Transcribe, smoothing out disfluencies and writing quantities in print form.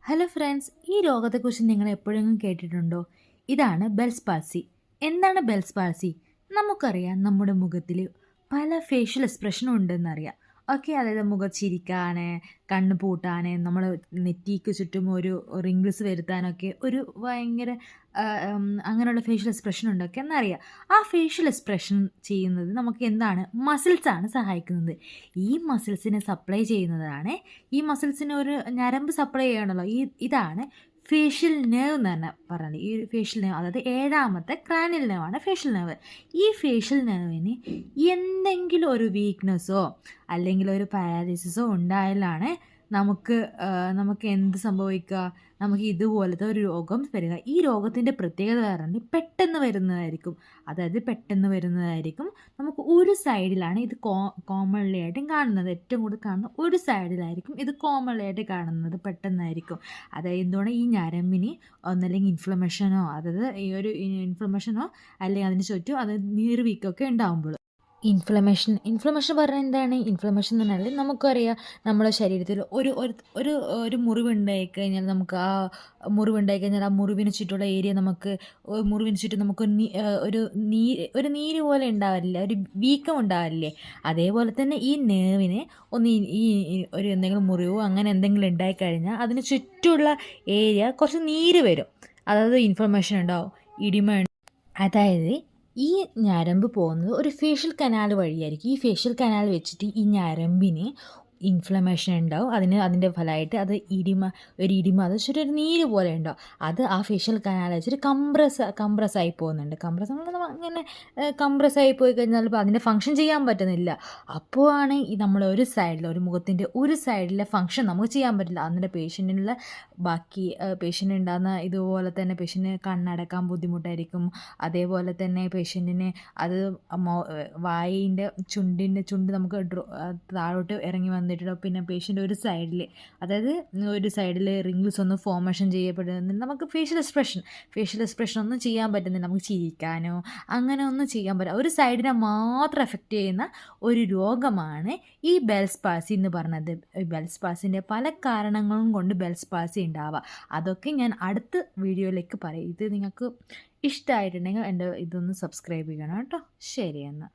Hello friends, ഈ രോഗത്തെക്കുറിച്ച് നിങ്ങൾ എപ്പോഴെങ്കിലും കേട്ടിട്ടുണ്ടോ? ഇതാണ് ബെൽസ് പാൾസി. എന്താണ് ബെൽസ് പാൾസി? നമുക്കറിയാം, നമ്മുടെ മുഖത്തിൽ പല ഫേഷ്യൽ എക്സ്പ്രഷനും ഉണ്ടെന്നറിയാം. ഓക്കെ, അതായത് മുഖം ചിരിക്കാൻ, കണ്ണ് പൂട്ടാൻ, നമ്മൾ നെറ്റിക്ക് ചുറ്റും ഒരു റിങ്കിൾസ് വരുത്താനൊക്കെ ഒരു ഭയങ്കര അങ്ങനെയുള്ള ഫേഷ്യൽ എക്സ്പ്രഷൻ ഉണ്ടൊക്കെ എന്നറിയാം. ആ ഫേഷ്യൽ എക്സ്പ്രഷൻ ചെയ്യുന്നത് നമുക്ക് എന്താണ്? മസിൽസാണ് സഹായിക്കുന്നത്. ഈ മസിൽസിനെ സപ്ലൈ ചെയ്യുന്നതാണ്, ഈ മസിൽസിന് ഒരു ഞരമ്പ് സപ്ലൈ ചെയ്യണമല്ലോ, ഇതാണ് ഫേഷ്യൽ നെർവ് എന്ന് തന്നെ പറയുന്നത്. ഈ ഫേഷ്യൽ നെർവ്, അതായത് ഏഴാമത്തെ ക്രാനിയൽ നെർവാണ് ഫേഷ്യൽ നെർവ്. ഈ ഫേഷ്യൽ നെർവിന് എന്തെങ്കിലും ഒരു വീക്ക്നെസ്സോ അല്ലെങ്കിൽ ഒരു പാരാലിസിസോ ഉണ്ടായാലാണ് നമുക്ക് എന്ത് സംഭവിക്കുക? നമുക്ക് ഇതുപോലത്തെ ഒരു രോഗം വരിക. ഈ രോഗത്തിൻ്റെ പ്രത്യേകത പറഞ്ഞാൽ പെട്ടെന്ന് വരുന്നതായിരിക്കും. അതായത് പെട്ടെന്ന് വരുന്നതായിരിക്കും. നമുക്ക് ഒരു സൈഡിലാണ് ഇത് കോമൺലി ആയിട്ടും കാണുന്നത്. ഏറ്റവും കൂടുതൽ കാണുന്ന ഒരു സൈഡിലായിരിക്കും ഇത് കോമൺലി ആയിട്ട് കാണുന്നത്, പെട്ടെന്നായിരിക്കും. അതായത് എന്തുകൊണ്ട് ഈ ഞരമ്പിന് ഒന്നല്ലെങ്കിൽ ഇൻഫ്ലമേഷനോ, അതായത് ഈ ഒരു ഇൻഫ്ലമേഷനോ അല്ലെങ്കിൽ അതിന് ചുറ്റും അത് നീർവീക്കമൊക്കെ ഉണ്ടാകുമ്പോൾ. ഇൻഫ്ലമേഷൻ പറഞ്ഞാൽ എന്താണ്? ഇൻഫ്ലമേഷൻ എന്ന് പറഞ്ഞാൽ നമുക്കറിയാം, നമ്മുടെ ശരീരത്തിൽ ഒരു ഒരു ഒരു ഒരു മുറിവുണ്ടായിക്കഴിഞ്ഞാൽ നമുക്ക് ആ മുറിവുണ്ടായിക്കഴിഞ്ഞാൽ ആ മുറിവിന് ചുറ്റുള്ള ഏരിയ മുറിവിന് ചുറ്റും നമുക്ക് ഒരു നീര് പോലെ ഉണ്ടാവില്ല, ഒരു വീക്കം ഉണ്ടാവില്ലേ? അതേപോലെ തന്നെ ഈ നെർവിന് ഒരു എന്തെങ്കിലും മുറിവോ അങ്ങനെ എന്തെങ്കിലും ഉണ്ടായിക്കഴിഞ്ഞാൽ അതിന് ചുറ്റുമുള്ള ഏരിയ കുറച്ച് നീര് വരും. അതായത് ഇൻഫ്ലമേഷൻ ഉണ്ടാവും, ഇടിമ. അതായത് ഈ ഞരമ്പ് പോകുന്നത് ഒരു ഫേഷ്യൽ കനാൽ വഴിയായിരിക്കും. ഈ ഫേഷ്യൽ കനാൽ വെച്ചിട്ട് ഈ ഞരമ്പിന് ഇൻഫ്ലമേഷൻ ഉണ്ടാവും. അതിൻ്റെ ഫലമായിട്ട് അത് ഇടിമ അത് വെച്ചിട്ട് ഒരു നീര് പോലെ ഉണ്ടാവും. അത് ആ ഫേഷ്യൽ കനാൽ വെച്ചിട്ട് കംപ്രസ് ആയി പോകുന്നുണ്ട്. അങ്ങനെ കംപ്രസ് ആയി പോയി കഴിഞ്ഞാൽ ഇപ്പോൾ അതിൻ്റെ ഫങ്ഷൻ ചെയ്യാൻ പറ്റുന്നില്ല. അപ്പോൾ ആണ് ഈ നമ്മൾ ഒരു മുഖത്തിൻ്റെ ഒരു സൈഡിലെ ഫങ്ഷൻ നമുക്ക് ചെയ്യാൻ പറ്റില്ല. അതിൻ്റെ പേഷ്യൻറ്റിനുള്ള ബാക്കി പേഷ്യൻ്റ് ഉണ്ടാകുന്ന ഇതുപോലെ തന്നെ പേഷ്യൻറ്റിന് കണ്ണടക്കാൻ ബുദ്ധിമുട്ടായിരിക്കും. അതേപോലെ തന്നെ പേഷ്യൻറ്റിന് അത് വായിൻ്റെ ചുണ്ട് നമുക്ക് താഴോട്ട് ഇറങ്ങി വന്നിട്ടുണ്ടാവും. പിന്നെ പേഷ്യൻ്റ് ഒരു സൈഡിൽ റിങ്കിൾസ് ഒന്നും ഫോർമേഷൻ ചെയ്യപ്പെടുന്നില്ല. നമുക്ക് ഫേഷ്യൽ എക്സ്പ്രഷൻ ഒന്നും ചെയ്യാൻ പറ്റുന്നില്ല. നമുക്ക് ചിരിക്കാനോ അങ്ങനെ ഒന്നും ചെയ്യാൻ പറ്റില്ല. ഒരു സൈഡിനെ മാത്രം എഫക്റ്റ് ചെയ്യുന്ന ഒരു രോഗമാണ് ഈ ബെൽസ് പാൾസി എന്ന് പറഞ്ഞത്. ഈ ബെൽസ് പാൾസിൻ്റെ പല കാരണങ്ങളും കൊണ്ട് ബെൽസ് പാൾസി ഉണ്ടാവുക, അതൊക്കെ ഞാൻ അടുത്ത വീഡിയോയിലേക്ക് പറയും. ഇത് നിങ്ങൾക്ക് ഇഷ്ടമായിട്ടുണ്ടെങ്കിൽ എൻ്റെ ഇതൊന്ന് സബ്സ്ക്രൈബ് ചെയ്യണം കേട്ടോ. ശരി എന്നാൽ.